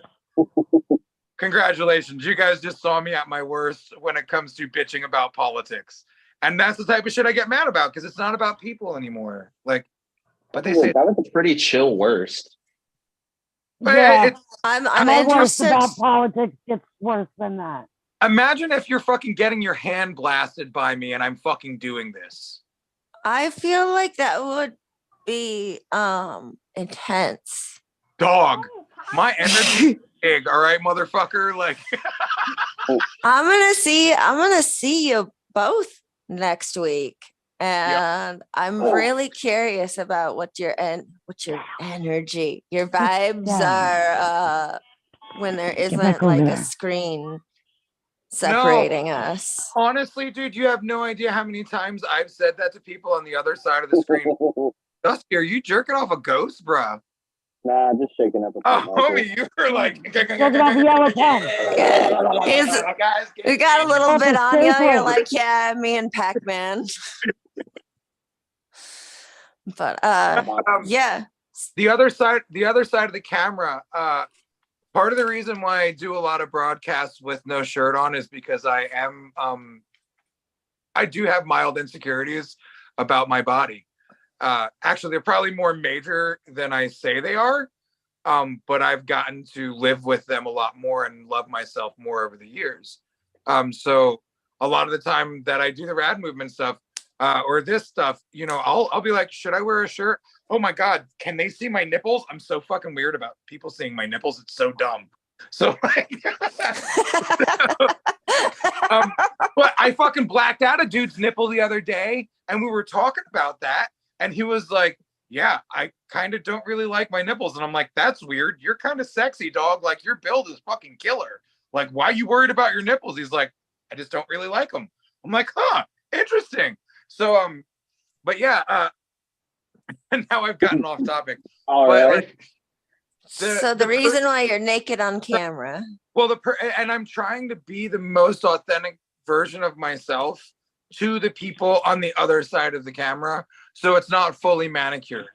congratulations, you guys just saw me at my worst when it comes to bitching about politics. And that's the type of shit I get mad about, because it's not about people anymore. Like, but they say that was It's pretty chill worst. but Yeah. it's, I'm My worst interested. about politics gets worse than that. imagine if you're fucking getting your hand blasted by me and I'm fucking doing this. I feel like that would be intense. Dog, my energy is big, all right, motherfucker. Like, I'm gonna see you both next week. And I'm really curious about what your energy, your vibes are when there isn't back like over a there. screen separating us. honestly, dude, you have no idea how many times I've said that to people on the other side of the screen. Dusty, are you jerking off a ghost, bruh? Nah, just shaking up a Oh, homie, you were like, Talking about the yellow pen. We got a little bit on you. You're like, yeah, me and Pac-Man. But yeah. the other side of the camera, part of the reason why I do a lot of broadcasts with no shirt on is because I do have mild insecurities about my body. Actually, they're probably more major than I say they are. But I've gotten to live with them a lot more and love myself more over the years. So a lot of the time that I do the rad movement stuff, or this stuff, you know, I'll be like, should I wear a shirt? Oh my God, can they see my nipples? I'm so fucking weird about people seeing my nipples. It's so dumb. So like, but I fucking blacked out a dude's nipple the other day and we were talking about that. And he was like, yeah, I kind of don't really like my nipples. And I'm like, that's weird. You're kind of sexy, dog. Like your build is fucking killer. Like, why are you worried about your nipples? He's like, I just don't really like them. I'm like, huh, interesting. So, but yeah, and now I've gotten off topic. All but right. like, So the reason why you're naked on camera. well, and I'm trying to be the most authentic version of myself to the people on the other side of the camera. So it's not fully manicured,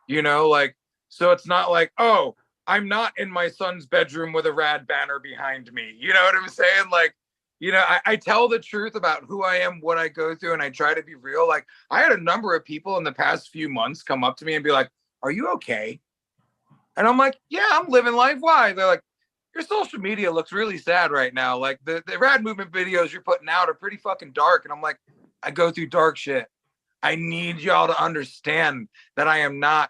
you know, like, so it's not like, oh, I'm not in my son's bedroom with a rad banner behind me. You know what I'm saying? Like, you know, I tell the truth about who I am, what I go through, and I try to be real. Like, I had a number of people in the past few months come up to me and be like, are you okay? And I'm like, yeah, I'm living life. Why? They're like, your social media looks really sad right now. Like the rad movement videos you're putting out are pretty fucking dark. And I'm like, I go through dark shit. I need y'all to understand that I am not,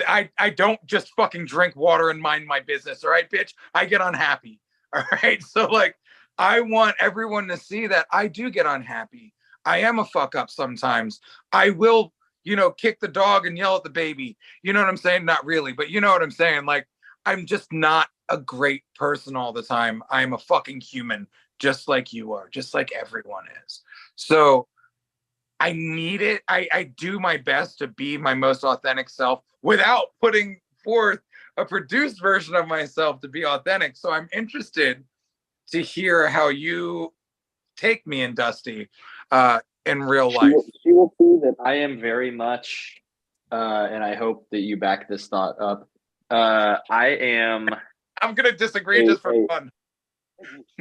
I don't just fucking drink water and mind my business. All right, bitch. I get unhappy. All right. So like, I want everyone to see that I do get unhappy. I am a fuck up sometimes. I will, you know, kick the dog and yell at the baby. You know what I'm saying? Not really, but you know what I'm saying? Like, I'm just not a great person all the time. I'm a fucking human, just like you are, just like everyone is. So I need it. I do my best to be my most authentic self without putting forth a produced version of myself to be authentic. So I'm interested to hear how you take me and Dusty in real life. She will see that I am very much, and I hope that you back this thought up. I'm gonna disagree just for fun.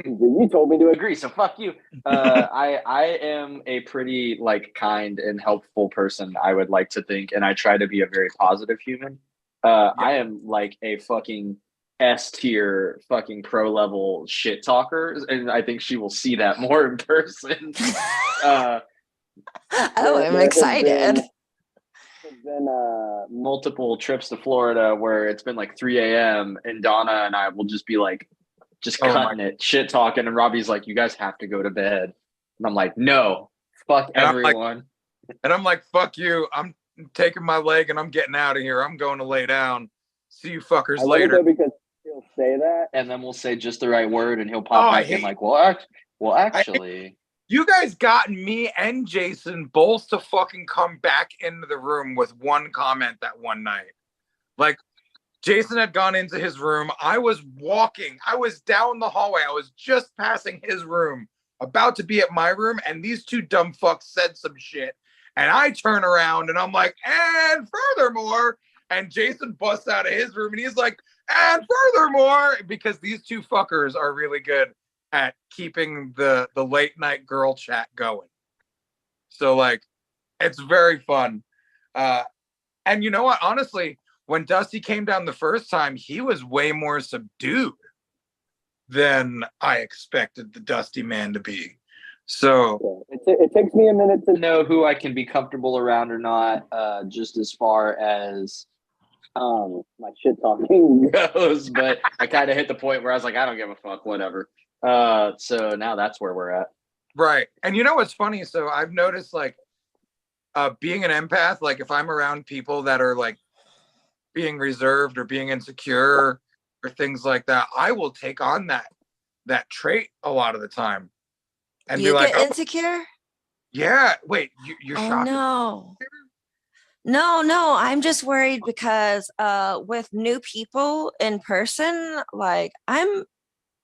You told me to agree. agree, so fuck you. I am a pretty like kind and helpful person, I would like to think, and I try to be a very positive human. I am like a fucking S tier fucking pro level shit talker, and I think she will see that more in person. Oh, I'm excited. Then Multiple trips to Florida where it's been like 3 a.m. and Donna and I will just be like, just cutting it, shit talking, and Robbie's like, you guys have to go to bed. And I'm like, no, fuck and everyone. I'm like, fuck you. I'm taking my leg and I'm getting out of here. I'm going to lay down. See you fuckers later. Because he'll say that. And then we'll say just the right word and he'll pop back in like, well, actually. You guys got me and Jason both to fucking come back into the room with one comment that one night. Like, Jason had gone into his room. I was walking. I was down the hallway. I was just passing his room, about to be at my room, and these two dumb fucks said some shit. And I turn around and I'm like, and furthermore, and Jason busts out of his room and he's like, and furthermore, because these two fuckers are really good at keeping the late night girl chat going. So like, it's very fun. And you know what? Honestly, when Dusty came down the first time, he was way more subdued than I expected the Dusty man to be. So it takes me a minute to know who I can be comfortable around or not, just as far as my shit talking goes. But I kind of hit the point where I was like, I don't give a fuck, whatever. So now that's where we're at. Right. And you know what's funny? So I've noticed like being an empath, like if I'm around people that are like being reserved or being insecure or things like that, I will take on that trait a lot of the time. And You be like, get insecure? Yeah. Wait, you're shocked? No, I'm just worried because with new people in person, like I'm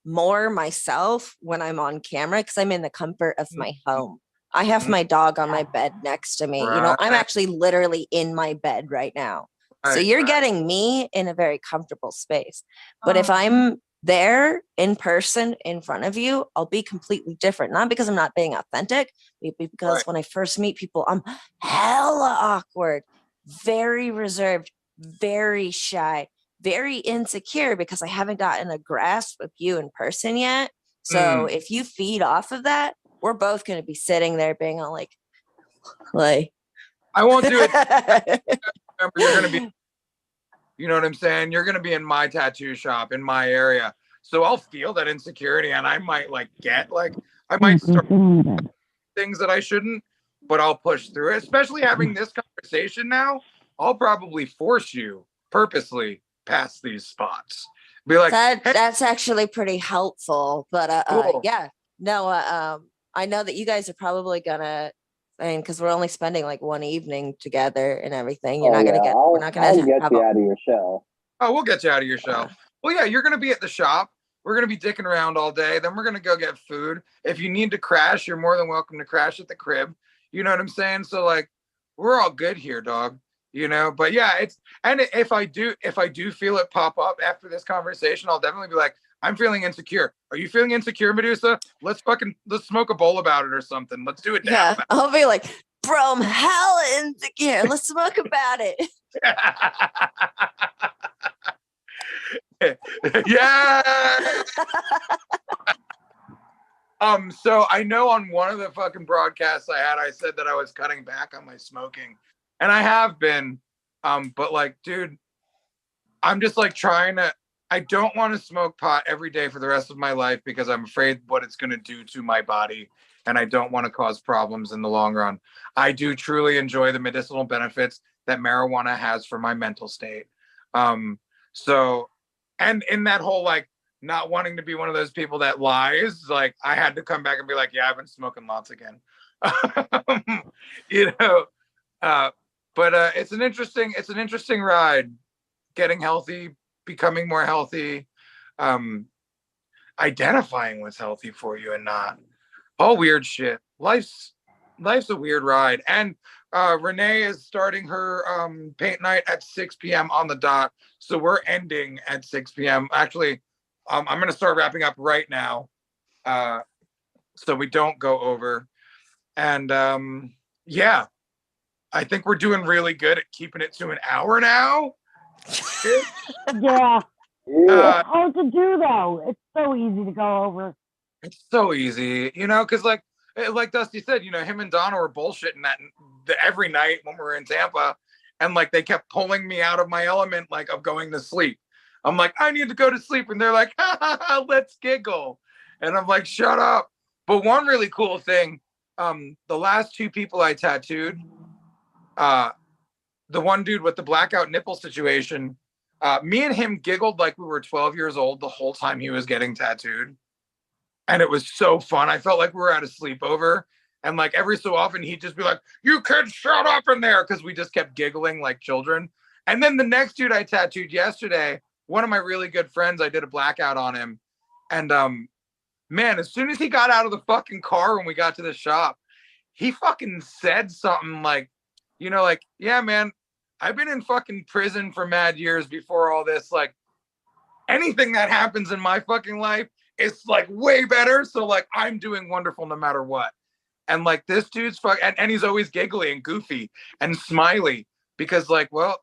more myself when I'm on camera because I'm in the comfort of my home. I have my dog on my bed next to me. You know, I'm actually literally in my bed right now. So Right, you're right. getting me in a very comfortable space. But if Oh. I'm there in person in front of you, I'll be completely different. Not because I'm not being authentic, but because Right. when I first meet people, I'm hella awkward, very reserved, very shy, very insecure because I haven't gotten a grasp of you in person yet. So if you feed off of that, we're both going to be sitting there being all like, I won't do it. Remember, you're gonna be, you know what I'm saying? You're gonna be in my tattoo shop in my area. So I'll feel that insecurity and I might like get like I might start things that I shouldn't, but I'll push through it. Especially having this conversation now, I'll probably force you purposely past these spots. Be like, hey, that's actually pretty helpful. But cool. yeah, no, I know that you guys are probably gonna, I mean, because we're only spending like one evening together and everything. You're Oh not gonna yeah, get, we're not I'll gonna get have you a, out of your shell. Oh, we'll get you out of your shell. Well, yeah, you're gonna be at the shop. We're gonna be dicking around all day. Then we're gonna go get food. If you need to crash, you're more than welcome to crash at the crib. You know what I'm saying? So like, we're all good here, dog. You know, but yeah, it's and if I do feel it pop up after this conversation, I'll definitely be like, I'm feeling insecure. Are you feeling insecure, Medusa? Let's smoke a bowl about it or something. Let's do it. yeah, I'll be like, bro, I'm hella insecure. Let's smoke about it. Yeah. So I know on one of the fucking broadcasts I had, I said that I was cutting back on my smoking, and I have been. But like, dude, I'm just like trying to. I don't want to smoke pot every day for the rest of my life because I'm afraid what it's going to do to my body, and I don't want to cause problems in the long run. I do truly enjoy the medicinal benefits that marijuana has for my mental state. So, and in that whole like not wanting to be one of those people that lies, like I had to come back and be like, yeah, I've been smoking lots again. you know, but it's an interesting ride, getting healthy, becoming more healthy, um, identifying what's healthy for you and not. All weird shit. Life's a weird ride. And Renee is starting her paint night at 6 p.m. on the dot. So we're ending at 6 p.m. Actually, I'm going to start wrapping up right now so we don't go over. And yeah, I think we're doing really good at keeping it to an hour now. Yeah. Yeah. It's hard to do though. It's so easy to go over. It's so easy, you know, because like Dusty said, you know, him and Donna were bullshitting that every night when we were in Tampa, and like they kept pulling me out of my element, like of going to sleep. I'm like, I need to go to sleep, and they're like, ha, ha, ha, let's giggle, and I'm like, shut up. But one really cool thing, the last two people I tattooed, the one dude with the blackout nipple situation, me and him giggled like we were 12 years old the whole time he was getting tattooed. And it was so fun. I felt like we were at a sleepover. And like every so often he'd just be like, you kids shut up in there. Cause we just kept giggling like children. And then the next dude I tattooed yesterday, one of my really good friends, I did a blackout on him. And man, as soon as he got out of the fucking car when we got to the shop, he fucking said something like, you know, like, yeah, man, I've been in fucking prison for mad years before all this. Like anything that happens in my fucking life, it's like way better. So like I'm doing wonderful no matter what. And like this dude's and he's always giggly and goofy and smiley because like, well,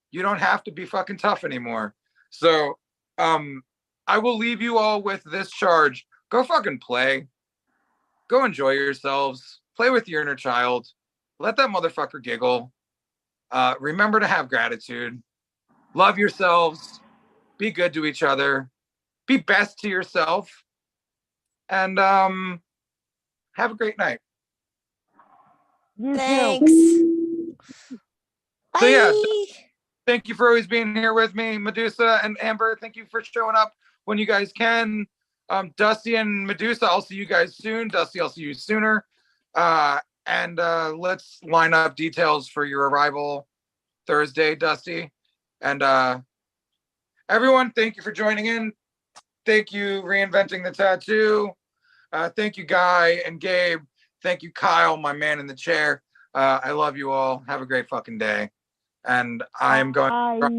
you don't have to be fucking tough anymore. So I will leave you all with this charge. Go fucking play. Go enjoy yourselves. Play with your inner child. Let that motherfucker giggle. Remember to have gratitude. Love yourselves. Be good to each other. Be best to yourself. And have a great night. You Thanks. So yeah, Bye. thank you for always being here with me, Medusa and Amber. Thank you for showing up when you guys can. Dusty and Medusa, I'll see you guys soon. Dusty, I'll see you sooner. And let's line up details for your arrival Thursday, Dusty. And everyone, thank you for joining in. Thank you, Reinventing the Tattoo. Thank you, Guy and Gabe. Thank you, Kyle, my man in the chair. I love you all. Have a great fucking day. and I'm going. I